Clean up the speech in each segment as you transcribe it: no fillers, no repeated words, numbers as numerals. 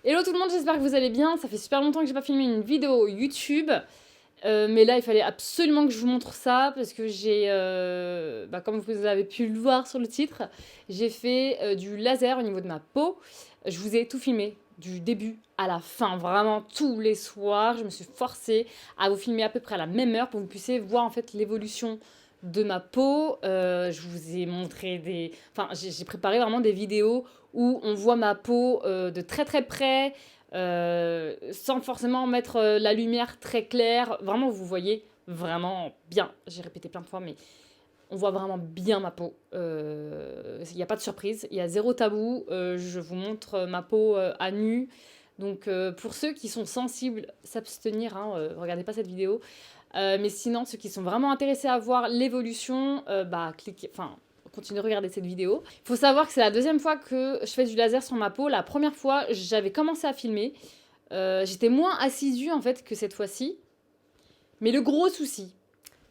Hello tout le monde, j'espère que vous allez bien. Ça fait super longtemps que j'ai pas filmé une vidéo YouTube. Mais là, il fallait absolument que je vous montre ça parce que comme vous avez pu le voir sur le titre, j'ai fait du laser au niveau de ma peau. Je vous ai tout filmé du début à la fin, vraiment tous les soirs. Je me suis forcée à vous filmer à peu près à la même heure pour que vous puissiez voir en fait l'évolution de ma peau. Je vous ai montré j'ai préparé vraiment des vidéos où on voit ma peau de très très près, sans forcément mettre la lumière très claire. Vraiment, vous voyez vraiment bien. J'ai répété plein de fois, mais on voit vraiment bien ma peau. Il n'y a pas de surprise, il y a zéro tabou. Je vous montre ma peau à nu. Donc pour ceux qui sont sensibles, s'abstenir, hein, regardez pas cette vidéo. Mais sinon, ceux qui sont vraiment intéressés à voir l'évolution, cliquez, continuez de regarder cette vidéo. Il faut savoir que c'est la deuxième fois que je fais du laser sur ma peau. La première fois, j'avais commencé à filmer. J'étais moins assidue en fait que cette fois-ci. Mais le gros souci,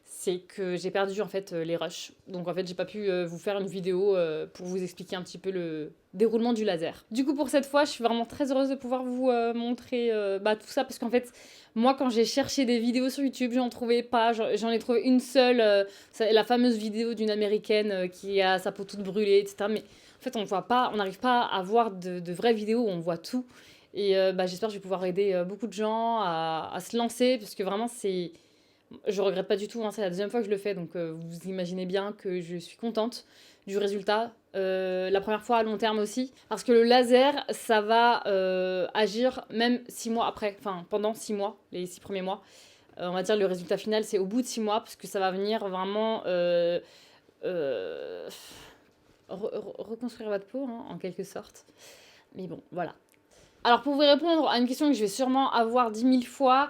c'est que j'ai perdu en fait les rushs. Donc en fait, j'ai pas pu vous faire une vidéo pour vous expliquer un petit peu le déroulement du laser. Du coup, pour cette fois, je suis vraiment très heureuse de pouvoir vous montrer tout ça parce qu'en fait, moi, quand j'ai cherché des vidéos sur YouTube, j'en trouvais pas. J'en ai trouvé une seule, c'est la fameuse vidéo d'une américaine qui a sa peau toute brûlée, etc. Mais en fait, on n'arrive pas à voir de vraies vidéos où on voit tout. Et j'espère que je vais pouvoir aider beaucoup de gens à se lancer parce que vraiment, je regrette pas du tout, hein, c'est la deuxième fois que je le fais, donc vous imaginez bien que je suis contente du résultat. La première fois à long terme aussi, parce que le laser, ça va agir même 6 mois après, enfin pendant 6 mois, les 6 premiers mois. On va dire le résultat final, c'est au bout de 6 mois, parce que ça va venir vraiment euh, reconstruire votre peau, hein, en quelque sorte. Mais bon, voilà. Alors pour vous répondre à une question que je vais sûrement avoir 10 000 fois,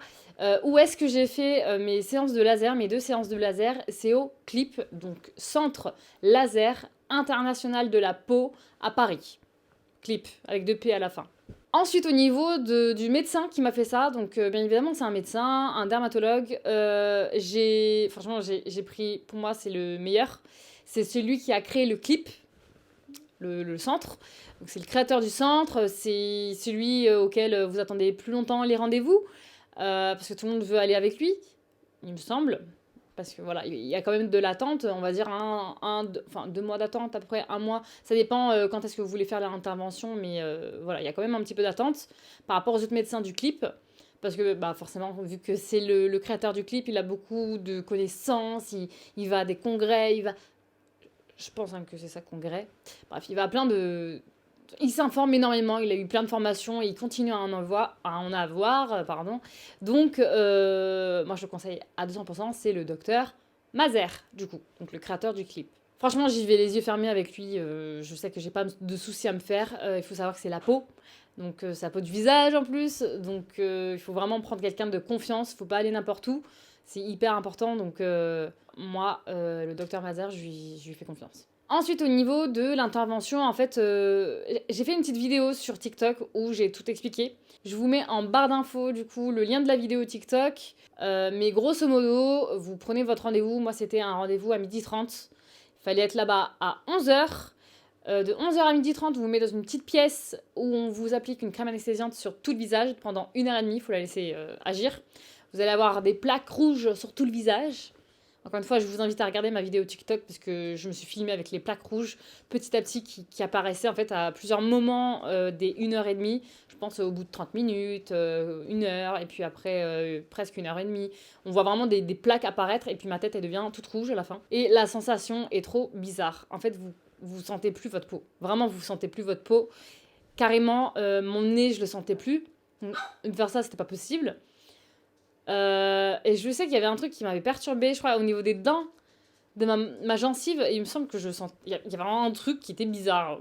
où est-ce que j'ai fait mes séances de laser, mes 2 séances de laser? C'est au CLIP, donc Centre Laser International de la Peau à Paris. CLIP, avec 2 P à la fin. Ensuite, au niveau du médecin qui m'a fait ça, donc bien évidemment c'est un médecin, un dermatologue, franchement j'ai pris, pour moi c'est le meilleur, c'est celui qui a créé le CLIP, le centre. Donc c'est le créateur du centre, c'est celui auquel vous attendez plus longtemps les rendez-vous, parce que tout le monde veut aller avec lui, il me semble. Parce que voilà, il y a quand même de l'attente, on va dire 2 mois d'attente, à peu près 1 mois. Ça dépend quand est-ce que vous voulez faire l'intervention, mais voilà, il y a quand même un petit peu d'attente par rapport aux autres médecins du clip. Parce que forcément, vu que c'est le créateur du clip, il a beaucoup de connaissances, il va à des congrès, je pense que c'est ça congrès. Bref, il va à plein de... Il s'informe énormément, il a eu plein de formations et il continue à en avoir, pardon. Donc, moi je le conseille à 200%, c'est le docteur Mazer, du coup, donc le créateur du clip. Franchement, j'y vais les yeux fermés avec lui, je sais que j'ai pas de soucis à me faire, il faut savoir que c'est la peau, donc c'est la peau du visage en plus, donc il faut vraiment prendre quelqu'un de confiance, faut pas aller n'importe où, c'est hyper important, donc moi, le docteur Mazer, je lui fais confiance. Ensuite, au niveau de l'intervention, en fait, j'ai fait une petite vidéo sur TikTok où j'ai tout expliqué. Je vous mets en barre d'infos, du coup, le lien de la vidéo TikTok. Mais grosso modo, vous prenez votre rendez-vous. Moi, c'était un rendez-vous à 12h30. Il fallait être là-bas à 11h. De 11h à 12h30, vous vous mettez dans une petite pièce où on vous applique une crème anesthésiante sur tout le visage pendant 1h30. Il faut la laisser agir. Vous allez avoir des plaques rouges sur tout le visage. Encore une fois, je vous invite à regarder ma vidéo TikTok parce que je me suis filmée avec les plaques rouges petit à petit qui apparaissaient en fait à plusieurs moments des 1h30. Je pense au bout de 30 minutes, 1 heure, et puis après presque 1h30. On voit vraiment des plaques apparaître et puis ma tête elle devient toute rouge à la fin. Et la sensation est trop bizarre. En fait, vous sentez plus votre peau. Vraiment, vous sentez plus votre peau. Carrément, mon nez, je le sentais plus. Donc, faire ça, c'était pas possible. Et je sais qu'il y avait un truc qui m'avait perturbé, je crois, au niveau des dents de ma gencive. Et il me semble que je sens. Il y avait vraiment un truc qui était bizarre.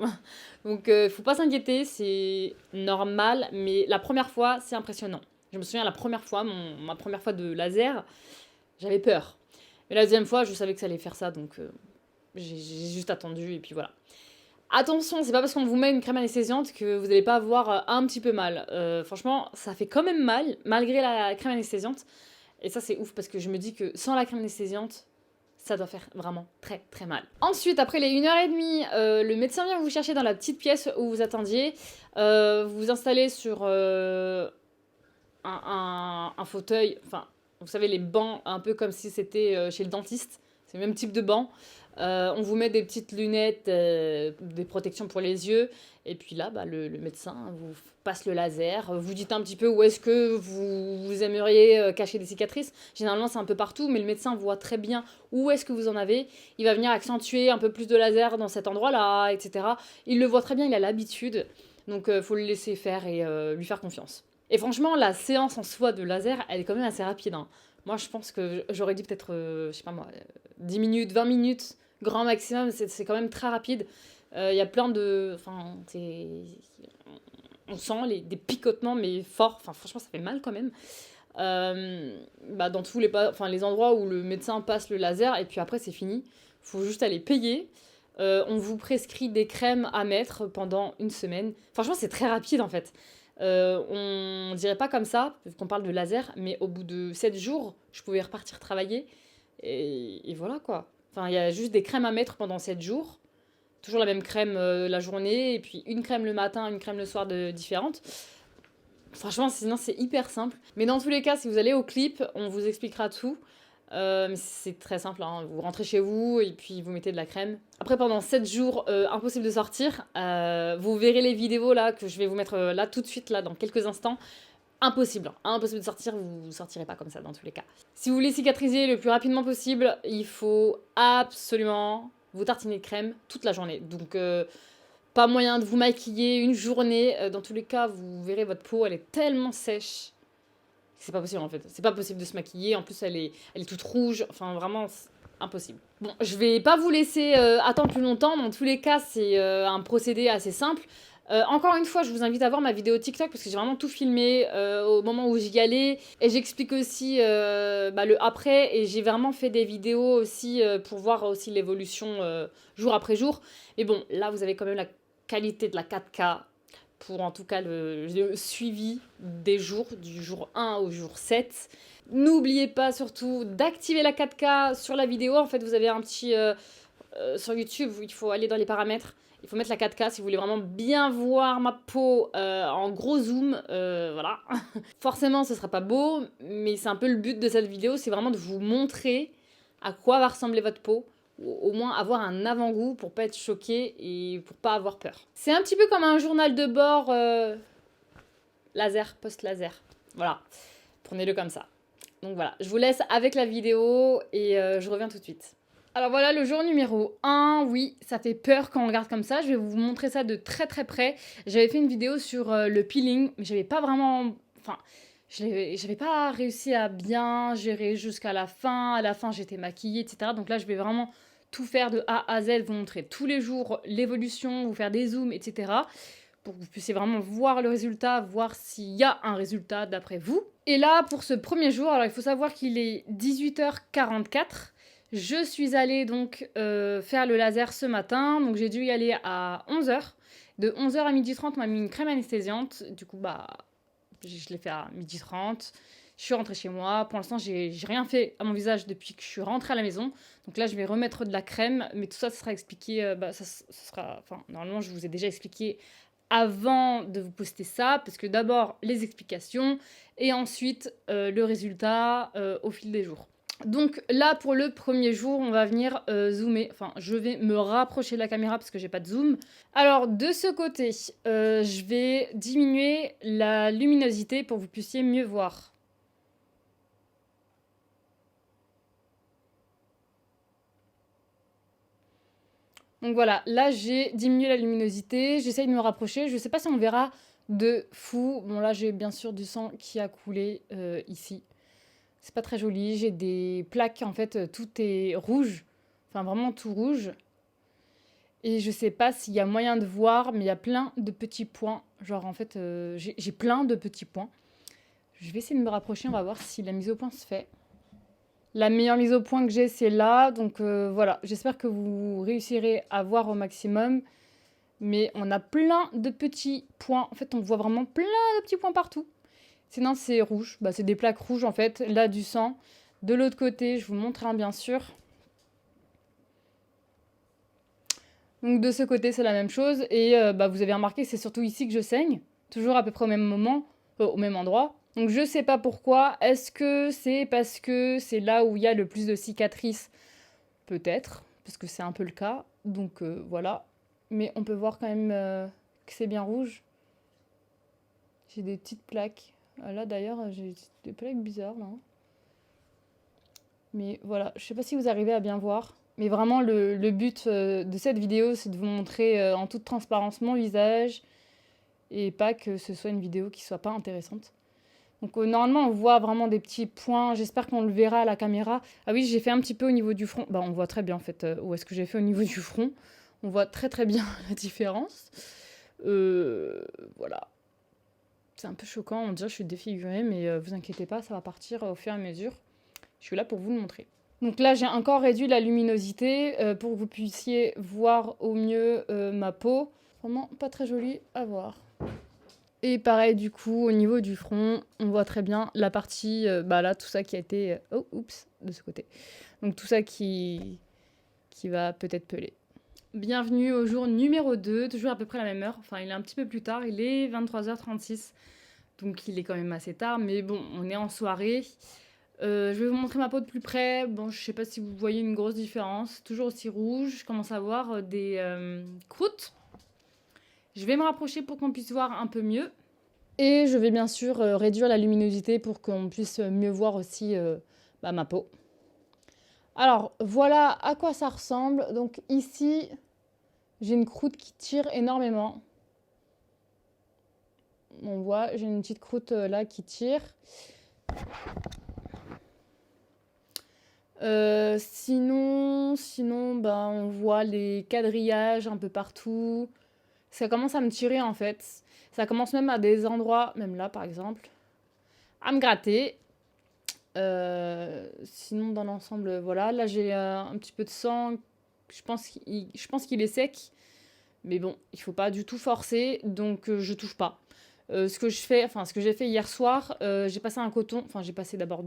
Donc, faut pas s'inquiéter, c'est normal. Mais la première fois, c'est impressionnant. Je me souviens, la première fois, ma première fois de laser, j'avais peur. Mais la deuxième fois, je savais que ça allait faire ça. Donc, j'ai juste attendu. Et puis voilà. Attention, c'est pas parce qu'on vous met une crème anesthésiante que vous n'allez pas avoir un petit peu mal. Franchement, ça fait quand même mal, malgré la crème anesthésiante. Et ça, c'est ouf parce que je me dis que sans la crème anesthésiante, ça doit faire vraiment très très mal. Ensuite, après les 1h30, le médecin vient vous chercher dans la petite pièce où vous attendiez. Vous vous installez sur un fauteuil, enfin, vous savez, les bancs, un peu comme si c'était chez le dentiste. C'est le même type de banc. On vous met des petites lunettes, des protections pour les yeux. Et puis là, bah, le médecin vous passe le laser. Vous dites un petit peu où est-ce que vous aimeriez cacher des cicatrices. Généralement, c'est un peu partout, mais le médecin voit très bien où est-ce que vous en avez. Il va venir accentuer un peu plus de laser dans cet endroit-là, etc. Il le voit très bien, il a l'habitude. Donc, il faut le laisser faire et lui faire confiance. Et franchement, la séance en soi de laser, elle est quand même assez rapide, hein. Moi, je pense que j'aurais dit peut-être, je sais pas moi, 10 minutes, 20 minutes, grand maximum, c'est quand même très rapide. Il y a plein de... Enfin, on sent des picotements, mais forts. Enfin, franchement, ça fait mal quand même. Bah, dans tous les endroits où le médecin passe le laser, et puis après, c'est fini. Faut juste aller payer. On vous prescrit des crèmes à mettre pendant une semaine. Franchement, c'est très rapide en fait. On dirait pas comme ça, parce qu'on parle de laser, mais au bout de 7 jours, je pouvais repartir travailler. Et voilà quoi. Enfin, il y a juste des crèmes à mettre pendant 7 jours. Toujours la même crème la journée, et puis une crème le matin, une crème le soir différentes. Franchement, sinon c'est hyper simple. Mais dans tous les cas, si vous allez au clip, on vous expliquera tout. C'est très simple, hein. Vous rentrez chez vous et puis vous mettez de la crème. Après, pendant 7 jours, impossible de sortir. Vous verrez les vidéos là que je vais vous mettre là tout de suite, là dans quelques instants. Impossible, hein. Impossible de sortir, vous ne sortirez pas comme ça dans tous les cas. Si vous voulez cicatriser le plus rapidement possible, il faut absolument vous tartiner de crème toute la journée. Donc, pas moyen de vous maquiller une journée. Dans tous les cas, vous verrez votre peau, elle est tellement sèche. C'est pas possible en fait. C'est pas possible de se maquiller. En plus, elle est toute rouge. Enfin, vraiment, c'est impossible. Bon, je vais pas vous laisser attendre plus longtemps. Dans tous les cas, c'est un procédé assez simple. Encore une fois, je vous invite à voir ma vidéo TikTok parce que j'ai vraiment tout filmé au moment où j'y allais. Et j'explique aussi le après. Et j'ai vraiment fait des vidéos aussi pour voir aussi l'évolution jour après jour. Mais bon, là, vous avez quand même la qualité de la 4K pour en tout cas le suivi des jours, du jour 1 au jour 7. N'oubliez pas surtout d'activer la 4K sur la vidéo. En fait, vous avez un petit... sur YouTube, il faut aller dans les paramètres. Il faut mettre la 4K si vous voulez vraiment bien voir ma peau en gros zoom. Voilà. Forcément, ce sera pas beau, mais c'est un peu le but de cette vidéo, c'est vraiment de vous montrer à quoi va ressembler votre peau. Au moins avoir un avant-goût pour pas être choqué et pour pas avoir peur. C'est un petit peu comme un journal de bord laser, post-laser. Voilà, prenez-le comme ça. Donc voilà, je vous laisse avec la vidéo et je reviens tout de suite. Alors voilà le jour numéro 1, oui, ça fait peur quand on regarde comme ça, je vais vous montrer ça de très très près. J'avais fait une vidéo sur le peeling, mais j'avais pas vraiment... Enfin, j'avais pas réussi à bien gérer jusqu'à la fin. À la fin, j'étais maquillée, etc. Donc là, je vais vraiment tout faire de A à Z, vous montrer tous les jours l'évolution, vous faire des zooms, etc. Pour que vous puissiez vraiment voir le résultat, voir s'il y a un résultat d'après vous. Et là, pour ce premier jour, alors il faut savoir qu'il est 18h44. Je suis allée donc faire le laser ce matin, donc j'ai dû y aller à 11h. De 11h à 12h30, on m'a mis une crème anesthésiante. Du coup, bah, je l'ai fait à 12h30. Je suis rentrée chez moi. Pour l'instant, j'ai rien fait à mon visage depuis que je suis rentrée à la maison. Donc là, je vais remettre de la crème. Mais tout ça, ça sera expliqué... normalement, je vous ai déjà expliqué avant de vous poster ça. Parce que d'abord, les explications. Et ensuite, le résultat au fil des jours. Donc là, pour le premier jour, on va venir zoomer. Enfin, je vais me rapprocher de la caméra parce que j'ai pas de zoom. Alors, de ce côté, je vais diminuer la luminosité pour que vous puissiez mieux voir. Donc voilà, là, j'ai diminué la luminosité. J'essaye de me rapprocher. Je sais pas si on verra de fou. Bon, là, j'ai bien sûr du sang qui a coulé ici. C'est pas très joli, j'ai des plaques, en fait, tout est rouge. Enfin, vraiment tout rouge. Et je sais pas s'il y a moyen de voir, mais il y a plein de petits points. Genre, en fait, j'ai plein de petits points. Je vais essayer de me rapprocher, on va voir si la mise au point se fait. La meilleure mise au point que j'ai, c'est là. Donc voilà, j'espère que vous réussirez à voir au maximum. Mais on a plein de petits points. En fait, on voit vraiment plein de petits points partout. Sinon, c'est rouge. Bah, c'est des plaques rouges, en fait. Là, du sang. De l'autre côté, je vous montre un, bien sûr. Donc de ce côté, c'est la même chose. Et bah, vous avez remarqué que c'est surtout ici que je saigne. Toujours à peu près au même moment, au même endroit. Donc je sais pas pourquoi. Est-ce que c'est parce que c'est là où il y a le plus de cicatrices? Peut-être, parce que c'est un peu le cas. Donc voilà. Mais on peut voir quand même que c'est bien rouge. J'ai des petites plaques. Là d'ailleurs, j'ai des plaques bizarres là. Mais voilà, je sais pas si vous arrivez à bien voir. Mais vraiment, le but de cette vidéo, c'est de vous montrer en toute transparence mon visage et pas que ce soit une vidéo qui soit pas intéressante. Donc normalement, on voit vraiment des petits points. J'espère qu'on le verra à la caméra. Ah oui, j'ai fait un petit peu au niveau du front. Bah, on voit très bien en fait où est-ce que j'ai fait au niveau du front. On voit très très bien la différence. Voilà. C'est un peu choquant, on dirait que je suis défigurée, mais vous inquiétez pas, ça va partir au fur et à mesure. Je suis là pour vous le montrer. Donc là, j'ai encore réduit la luminosité pour que vous puissiez voir au mieux ma peau. Vraiment pas très jolie à voir. Et pareil, du coup, au niveau du front, on voit très bien la partie, bah là, tout ça qui a été... oh, oups, de ce côté. Donc tout ça qui va peut-être peler. Bienvenue au jour numéro 2, toujours à peu près la même heure. Enfin, il est un petit peu plus tard, il est 23h36. Donc il est quand même assez tard, mais bon, on est en soirée. Je vais vous montrer ma peau de plus près. Bon, je sais pas si vous voyez une grosse différence. Toujours aussi rouge. Je commence à avoir des croûtes. Je vais me rapprocher pour qu'on puisse voir un peu mieux. Et je vais bien sûr réduire la luminosité pour qu'on puisse mieux voir aussi bah, ma peau. Alors, voilà à quoi ça ressemble. Donc ici, j'ai une croûte qui tire énormément. On voit, j'ai une petite croûte là qui tire. Sinon, bah, on voit les quadrillages un peu partout. Ça commence à me tirer en fait. Ça commence même à des endroits, même là par exemple, à me gratter. Sinon, dans l'ensemble, voilà. Là, j'ai un petit peu de sang. Je pense qu'il est sec. Mais bon, il faut pas du tout forcer, donc je touche pas. Ce que j'ai fait hier soir, j'ai passé un coton. Enfin, j'ai passé d'abord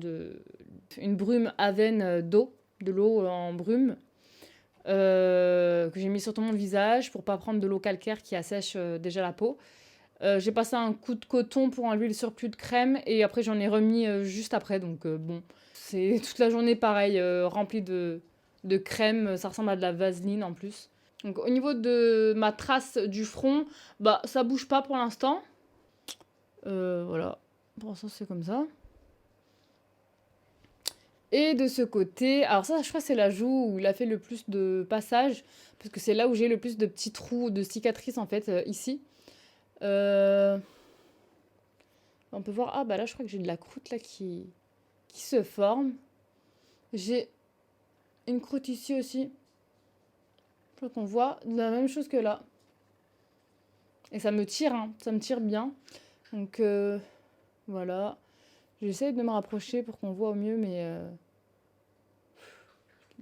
une brume à veine d'eau, de l'eau en brume, que j'ai mis sur tout mon visage pour pas prendre de l'eau calcaire qui assèche déjà la peau. J'ai passé un coup de coton pour enlever le surplus de crème et après j'en ai remis juste après. Donc bon, c'est toute la journée pareil, remplie de crème. Ça ressemble à de la vaseline en plus. Donc au niveau de ma trace du front, bah ça bouge pas pour l'instant. Voilà, pour l'instant c'est comme ça. Et de ce côté, alors ça je crois que c'est la joue où il a fait le plus de passages, parce que c'est là où j'ai le plus de petits trous, de cicatrices en fait, ici. On peut voir, ah bah là je crois que j'ai de la croûte là qui se forme. J'ai une croûte ici aussi. Je crois qu'on voit la même chose que là. Et ça me tire, hein, ça me tire bien. Donc voilà. J'essaie de me rapprocher pour qu'on voit au mieux, mais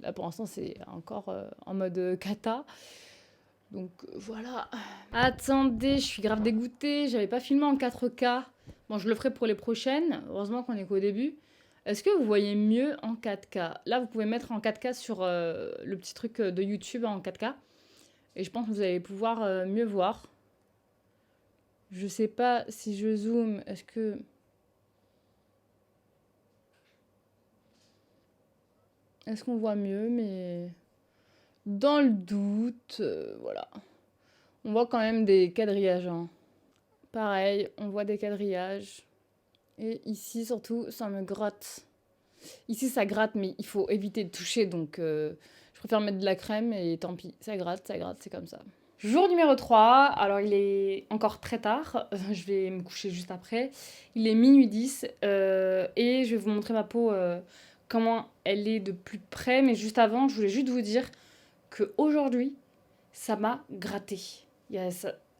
là pour l'instant c'est encore en mode cata. Donc voilà. Attendez, je suis grave dégoûtée. J'avais pas filmé en 4K. Bon, je le ferai pour les prochaines. Heureusement qu'on est qu'au début. Est-ce que vous voyez mieux en 4K? Là, vous pouvez mettre en 4K sur le petit truc de YouTube en 4K. Et je pense que vous allez pouvoir mieux voir. Je sais pas si je zoome. Est-ce que... Est-ce qu'on voit mieux? Mais dans le doute, voilà. On voit quand même des quadrillages, hein. Pareil, on voit des quadrillages. Et ici, surtout, ça me gratte. Ici, ça gratte, mais il faut éviter de toucher. Donc, je préfère mettre de la crème et tant pis. Ça gratte, c'est comme ça. Jour numéro 3. Alors, il est encore très tard. Je vais me coucher juste après. Il est minuit 10. Et je vais vous montrer ma peau, comment elle est de plus près. Mais juste avant, je voulais juste vous dire qu'aujourd'hui, ça m'a gratté.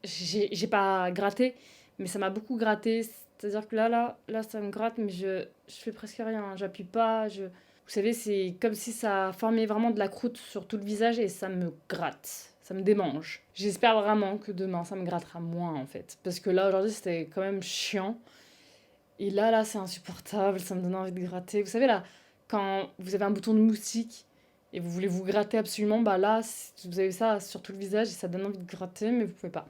J'ai pas gratté, mais ça m'a beaucoup gratté. C'est-à-dire que là, ça me gratte, mais je fais presque rien. J'appuie pas. Vous savez, c'est comme si ça formait vraiment de la croûte sur tout le visage et ça me gratte. Ça me démange. J'espère vraiment que demain, ça me grattera moins, en fait. Parce que là, aujourd'hui, c'était quand même chiant. Et là, c'est insupportable. Ça me donne envie de gratter. Vous savez, là, quand vous avez un bouton de moustique et vous voulez vous gratter absolument, bah là, vous avez ça sur tout le visage et ça donne envie de gratter, mais vous pouvez pas.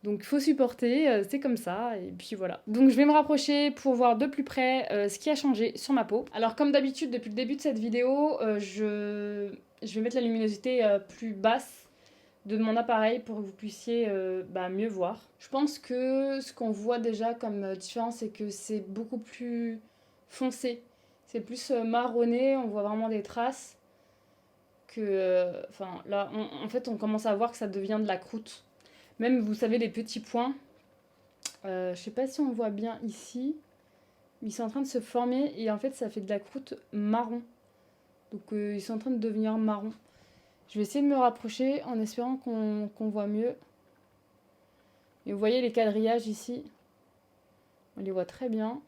Donc il faut supporter, c'est comme ça, et puis voilà. Donc je vais me rapprocher pour voir de plus près ce qui a changé sur ma peau. Alors comme d'habitude, depuis le début de cette vidéo, je vais mettre la luminosité plus basse de mon appareil pour que vous puissiez mieux voir. Je pense que ce qu'on voit déjà comme différence, c'est que c'est beaucoup plus foncé. C'est plus marronné, on voit vraiment des traces. Enfin là, en fait, on commence à voir que ça devient de la croûte. Même, vous savez, les petits points. Je sais pas si on voit bien ici. Ils sont en train de se former et en fait, ça fait de la croûte marron. Donc, ils sont en train de devenir marron. Je vais essayer de me rapprocher en espérant qu'on voit mieux. Et vous voyez les quadrillages ici. On les voit très bien.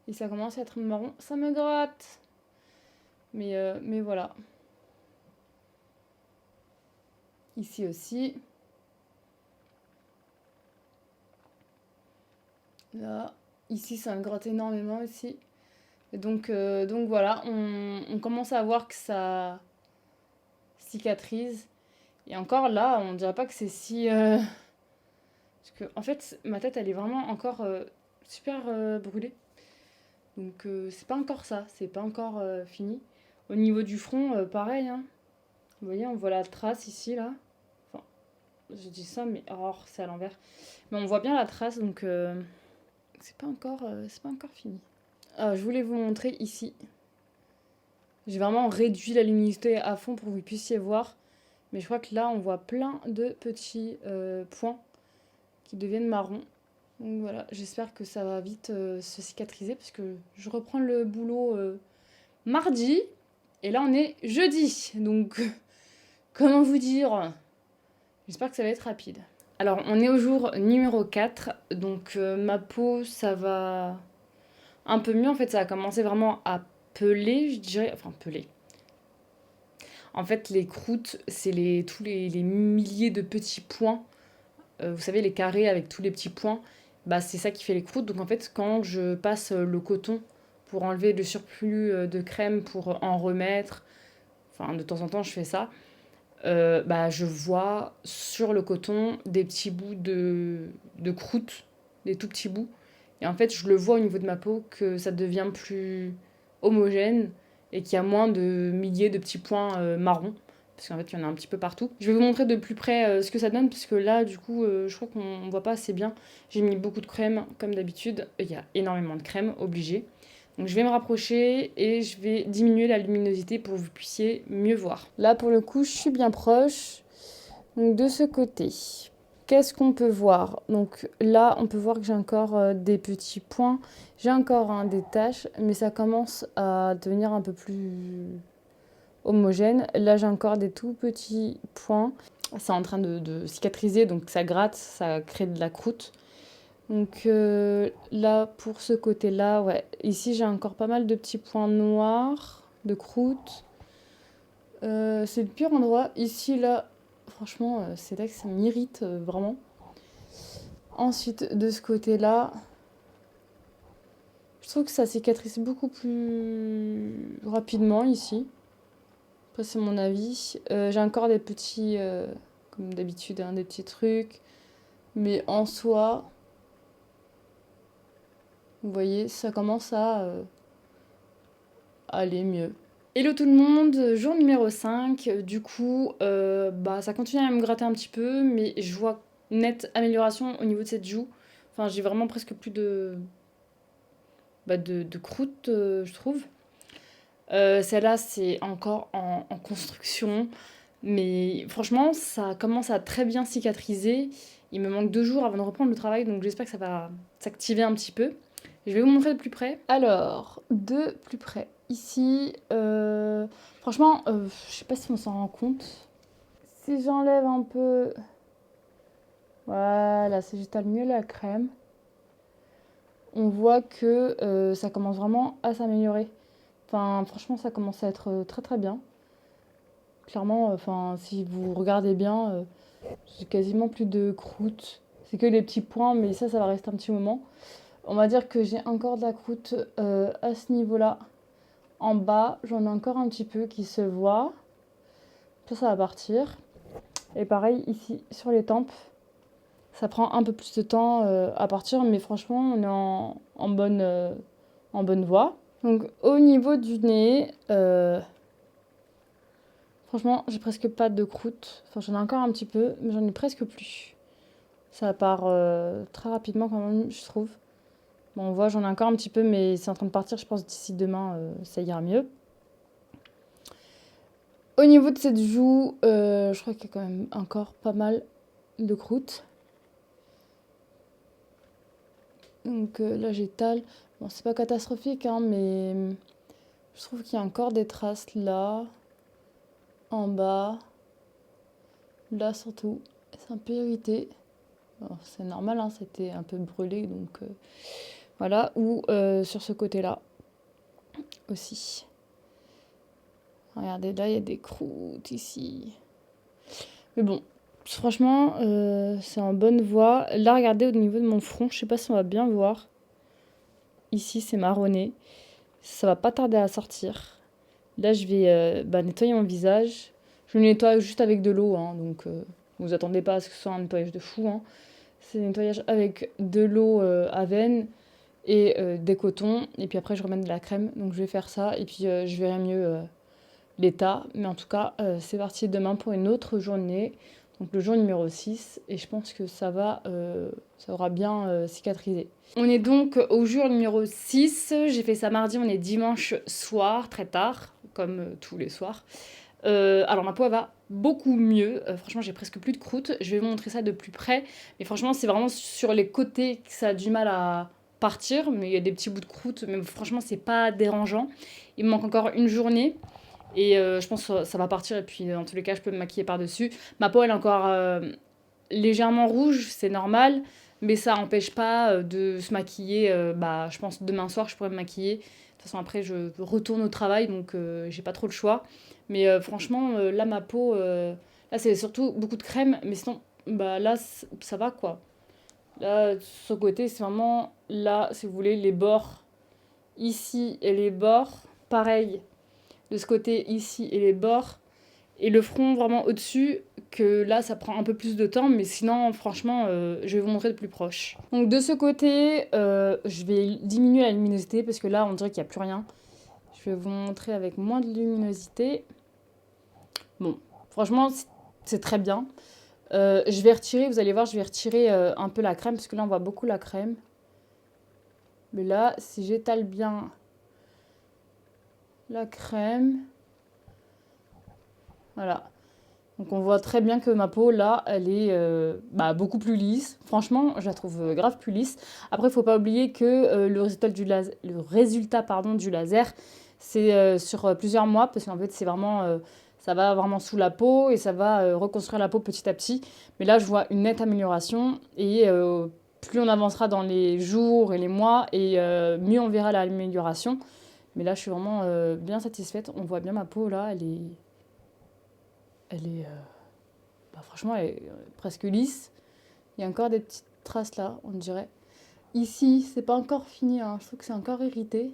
Et ça commence à être marron. Ça me gratte. Mais voilà. Ici aussi. Là. Ici, ça me gratte énormément aussi. Et donc voilà, on commence à voir que ça cicatrise. Et encore là, on dirait pas que c'est si... Parce que, en fait, ma tête, elle est vraiment encore super brûlée. Donc c'est pas encore ça, c'est pas encore fini. Au niveau du front, pareil. Hein. Vous voyez, on voit la trace ici, là. Enfin, je dis ça, mais c'est à l'envers. Mais on voit bien la trace, donc c'est pas encore fini. Je voulais vous montrer ici. J'ai vraiment réduit la luminosité à fond pour que vous puissiez voir. Mais je crois que là, on voit plein de petits points qui deviennent marrons. Donc voilà, j'espère que ça va vite se cicatriser parce que je reprends le boulot mardi. Et là, on est jeudi. Donc, comment vous dire? J'espère que ça va être rapide. Alors, on est au jour numéro 4. Donc, ma peau, ça va un peu mieux. En fait, ça a commencé vraiment à peler, je dirais. Enfin, peler. En fait, les croûtes, c'est tous les milliers de petits points. Vous savez, les carrés avec tous les petits points. Bah, c'est ça qui fait les croûtes. Donc, en fait, quand je passe le coton pour enlever le surplus de crème, pour en remettre, enfin, de temps en temps, je fais ça. Je vois sur le coton des petits bouts de croûte, des tout petits bouts. Et en fait, je le vois au niveau de ma peau que ça devient plus homogène et qu'il y a moins de milliers de petits points marrons. Parce qu'en fait, il y en a un petit peu partout. Je vais vous montrer de plus près ce que ça donne, parce que là, du coup, je crois qu'on ne voit pas assez bien. J'ai mis beaucoup de crème, comme d'habitude. Il y a énormément de crème, obligé. Donc je vais me rapprocher et je vais diminuer la luminosité pour que vous puissiez mieux voir. Là, pour le coup, je suis bien proche. Donc de ce côté, qu'est-ce qu'on peut voir? Donc là, on peut voir que j'ai encore des petits points. J'ai encore des taches, mais ça commence à devenir un peu plus homogène. Là, j'ai encore des tout petits points. C'est en train de cicatriser, donc ça gratte, ça crée de la croûte. Donc là, pour ce côté-là, ouais. Ici, j'ai encore pas mal de petits points noirs, de croûte. C'est le pire endroit. Ici, là, franchement, c'est là que ça m'irrite vraiment. Ensuite, de ce côté-là, je trouve que ça cicatrise beaucoup plus rapidement ici. Après, c'est mon avis. J'ai encore des petits, comme d'habitude, des petits trucs. Mais en soi, vous voyez, ça commence à aller mieux. Hello tout le monde, jour numéro 5. Du coup, ça continue à me gratter un petit peu, mais je vois nette amélioration au niveau de cette joue. Enfin, j'ai vraiment presque plus de croûte, je trouve. Celle-là, c'est encore en construction. Mais franchement, ça commence à très bien cicatriser. Il me manque 2 jours avant de reprendre le travail, donc j'espère que ça va s'activer un petit peu. Je vais vous montrer de plus près. Alors, de plus près. Ici, franchement, je sais pas si on s'en rend compte. Si j'enlève un peu... Voilà, c'est juste à mieux la crème. On voit que ça commence vraiment à s'améliorer. Enfin, franchement, ça commence à être très très bien. Clairement, si vous regardez bien, j'ai quasiment plus de croûte. C'est que les petits points, mais ça va rester un petit moment. On va dire que j'ai encore de la croûte à ce niveau-là. en bas, j'en ai encore un petit peu qui se voit. Ça va partir. Et pareil, ici, sur les tempes, ça prend un peu plus de temps à partir, mais franchement, on est en bonne voie. Donc, au niveau du nez, franchement, j'ai presque pas de croûte. Enfin, j'en ai encore un petit peu, mais j'en ai presque plus. Ça part très rapidement quand même, je trouve. Bon, on voit, j'en ai encore un petit peu, mais c'est en train de partir. Je pense d'ici demain, ça ira mieux. Au niveau de cette joue, je crois qu'il y a quand même encore pas mal de croûte. Donc là, j'étale. Bon, c'est pas catastrophique, hein, mais je trouve qu'il y a encore des traces là, en bas, là surtout. C'est un peu irrité. Bon, c'est normal, hein, c'était un peu brûlé, donc voilà. Ou sur ce côté-là aussi. Regardez, là, il y a des croûtes ici. Mais bon, franchement, c'est en bonne voie. Là, regardez au niveau de mon front, je sais pas si on va bien voir. Ici, c'est marronné. Ça va pas tarder à sortir. Là, je vais nettoyer mon visage. Je le nettoie juste avec de l'eau, hein, donc vous attendez pas à ce que ce soit un nettoyage de fou, hein. C'est un nettoyage avec de l'eau à veine et des cotons. Et puis après, je remets de la crème. Donc, je vais faire ça. Et puis, je verrai mieux l'état. Mais en tout cas, c'est parti demain pour une autre journée. Donc, le jour numéro 6. Et je pense que ça aura bien cicatrisé. On est donc au jour numéro 6. J'ai fait ça mardi. On est dimanche soir, très tard, comme tous les soirs. Alors ma peau elle va beaucoup mieux, franchement j'ai presque plus de croûte, je vais vous montrer ça de plus près, mais franchement c'est vraiment sur les côtés que ça a du mal à partir, mais il y a des petits bouts de croûte, mais franchement c'est pas dérangeant. Il me manque encore une journée et je pense que ça va partir et puis dans tous les cas je peux me maquiller par-dessus. Ma peau elle est encore légèrement rouge, c'est normal, mais ça n'empêche pas de se maquiller, je pense demain soir je pourrais me maquiller. De toute façon après je retourne au travail donc j'ai pas trop le choix. Mais franchement, là, ma peau, là, c'est surtout beaucoup de crème. Mais sinon, là, ça va, quoi. Là, ce côté, c'est vraiment, là, si vous voulez, les bords ici et les bords. Pareil, de ce côté ici et les bords. Et le front vraiment au-dessus, que là, ça prend un peu plus de temps. Mais sinon, franchement, je vais vous montrer de plus proche. Donc, de ce côté, je vais diminuer la luminosité parce que là, on dirait qu'il n'y a plus rien. Je vais vous montrer avec moins de luminosité. Bon, franchement, c'est très bien. Je vais retirer, vous allez voir, je vais retirer un peu la crème, parce que là, on voit beaucoup la crème. Mais là, si j'étale bien la crème, voilà. Donc, on voit très bien que ma peau, là, elle est beaucoup plus lisse. Franchement, je la trouve grave plus lisse. Après, il ne faut pas oublier que le résultat du laser, c'est sur plusieurs mois, parce qu'en fait, c'est vraiment... ça va vraiment sous la peau et ça va reconstruire la peau petit à petit. Mais là, je vois une nette amélioration et plus on avancera dans les jours et les mois et mieux on verra l'amélioration. Mais là, je suis vraiment bien satisfaite. On voit bien ma peau là, franchement, elle est presque lisse. Il y a encore des petites traces là, on dirait. Ici, c'est pas encore fini, hein. Je trouve que c'est encore irrité.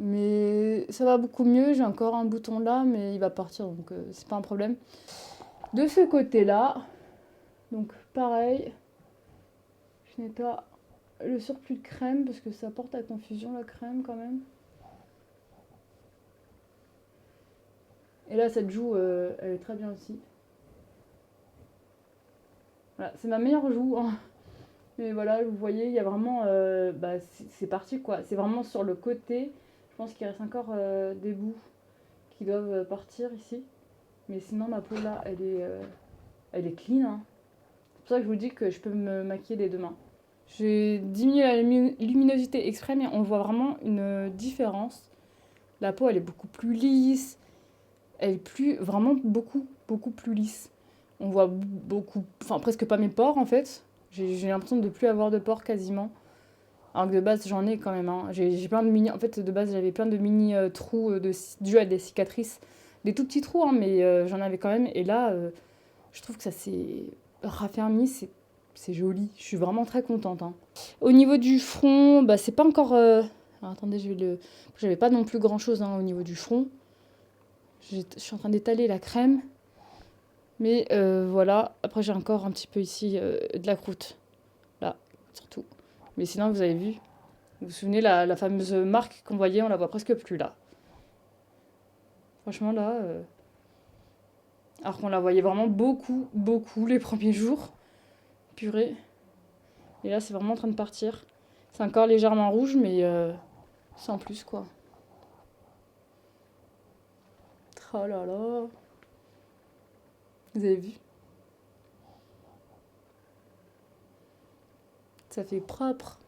Mais ça va beaucoup mieux, j'ai encore un bouton là, mais il va partir, donc c'est pas un problème. De ce côté-là, donc pareil, je nettoie le surplus de crème, parce que ça porte à confusion la crème quand même. Et là, cette joue, elle est très bien aussi. Voilà, c'est ma meilleure joue, hein. Mais voilà, vous voyez, il y a vraiment... c'est parti, quoi. C'est vraiment sur le côté. Je pense qu'il reste encore des bouts qui doivent partir ici. Mais sinon, ma peau, là, elle est clean, hein. C'est pour ça que je vous dis que je peux me maquiller dès demain. J'ai diminué la luminosité exprès, mais on voit vraiment une différence. La peau, elle est beaucoup plus lisse. Elle est vraiment beaucoup, beaucoup plus lisse. On voit beaucoup, enfin presque pas mes pores en fait. J'ai l'impression de ne plus avoir de pores quasiment. Alors que de base, j'en ai quand même, hein. J'ai plein de mini... En fait, de base, j'avais plein de mini trous dus à des cicatrices. Des tout petits trous, hein, mais j'en avais quand même. Et là, je trouve que ça s'est raffermi. C'est joli. Je suis vraiment très contente, hein. Au niveau du front, c'est pas encore Alors attendez, je vais le... J'avais pas non plus grand chose au niveau du front. Je suis en train d'étaler la crème. Mais voilà, après j'ai encore un petit peu ici de la croûte. Là, surtout. Mais sinon, vous avez vu, vous vous souvenez, la fameuse marque qu'on voyait, on la voit presque plus là. Franchement là, alors qu'on la voyait vraiment beaucoup, beaucoup les premiers jours. Purée. Et là, c'est vraiment en train de partir. C'est encore légèrement rouge, mais sans plus, quoi. Oh là là. Vous avez vu? Ça fait propre.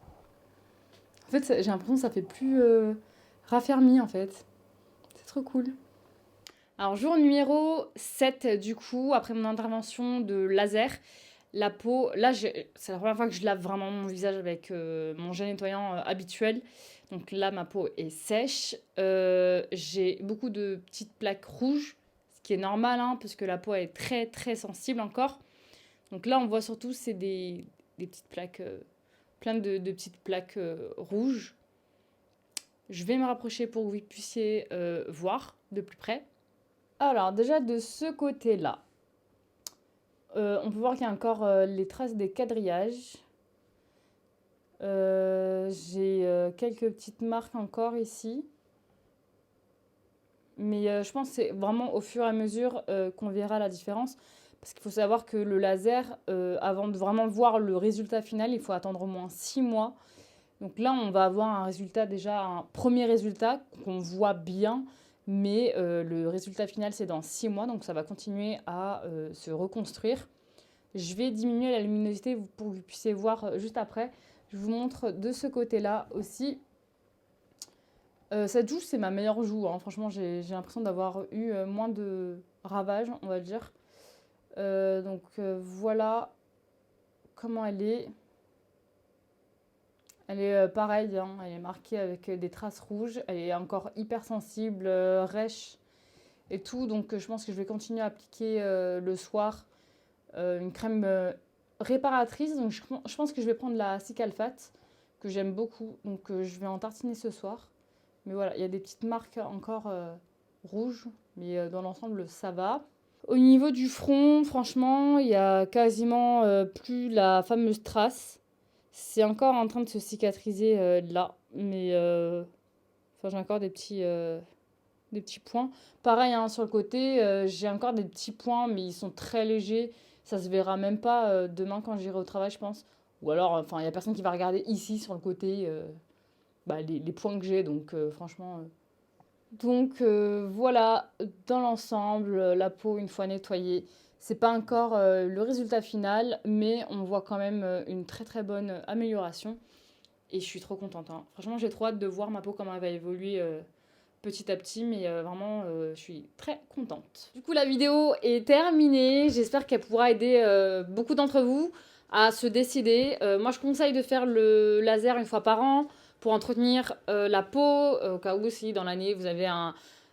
En fait, j'ai l'impression que ça fait plus raffermi, en fait. C'est trop cool. Alors, jour numéro 7, du coup, après mon intervention de laser, la peau, là, c'est la première fois que je lave vraiment mon visage avec mon gel nettoyant habituel. Donc là, ma peau est sèche. J'ai beaucoup de petites plaques rouges, ce qui est normal, parce que la peau est très, très sensible encore. Donc là, on voit surtout, c'est des petites plaques, plein de petites plaques rouges. Je vais me rapprocher pour que vous puissiez voir de plus près. Alors, déjà, de ce côté-là, on peut voir qu'il y a encore les traces des quadrillages. J'ai quelques petites marques encore ici. Mais je pense que c'est vraiment au fur et à mesure qu'on verra la différence. Parce qu'il faut savoir que le laser, avant de vraiment voir le résultat final, il faut attendre au moins 6 mois. Donc là, on va avoir un résultat, déjà un premier résultat qu'on voit bien. Mais le résultat final, c'est dans 6 mois. Donc ça va continuer à se reconstruire. Je vais diminuer la luminosité pour que vous puissiez voir juste après. Je vous montre de ce côté-là aussi. Cette joue, c'est ma meilleure joue. Franchement, j'ai l'impression d'avoir eu moins de ravages, on va dire. Donc voilà comment elle est. Elle est pareille, elle est marquée avec des traces rouges. Elle est encore hyper sensible, rêche et tout. Donc je pense que je vais continuer à appliquer le soir une crème réparatrice. Donc je pense que je vais prendre la Cicalfate, que j'aime beaucoup. Donc je vais en tartiner ce soir. Mais voilà, il y a des petites marques encore rouges, mais dans l'ensemble, ça va. Au niveau du front, franchement, il y a quasiment plus la fameuse trace. C'est encore en train de se cicatriser là, mais j'ai encore des petits points. Pareil, sur le côté, j'ai encore des petits points, mais ils sont très légers. Ça se verra même pas demain quand j'irai au travail, je pense. Ou alors, il y a personne qui va regarder ici sur le côté les points que j'ai, donc franchement. Donc voilà, dans l'ensemble, la peau, une fois nettoyée, c'est pas encore le résultat final, mais on voit quand même une très très bonne amélioration. Et je suis trop contente. Franchement, j'ai trop hâte de voir ma peau, comment elle va évoluer petit à petit, mais vraiment, je suis très contente. Du coup, la vidéo est terminée. J'espère qu'elle pourra aider beaucoup d'entre vous à se décider. Moi, je conseille de faire le laser une fois par an pour entretenir la peau, au cas où si dans l'année vous avez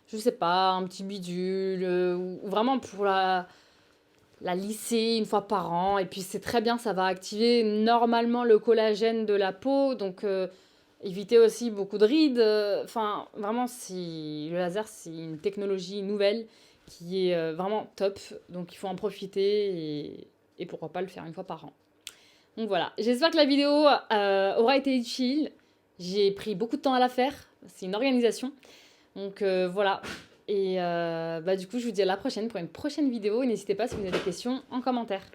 je sais pas, un petit bidule, ou vraiment pour la lisser une fois par an. Et puis c'est très bien, ça va activer normalement le collagène de la peau, donc éviter aussi beaucoup de rides. Vraiment, le laser, c'est une technologie nouvelle qui est vraiment top, donc il faut en profiter et pourquoi pas le faire une fois par an. Donc voilà, j'espère que la vidéo aura été utile. J'ai pris beaucoup de temps à la faire, c'est une organisation. Donc voilà, et du coup je vous dis à la prochaine pour une prochaine vidéo. Et n'hésitez pas si vous avez des questions en commentaire.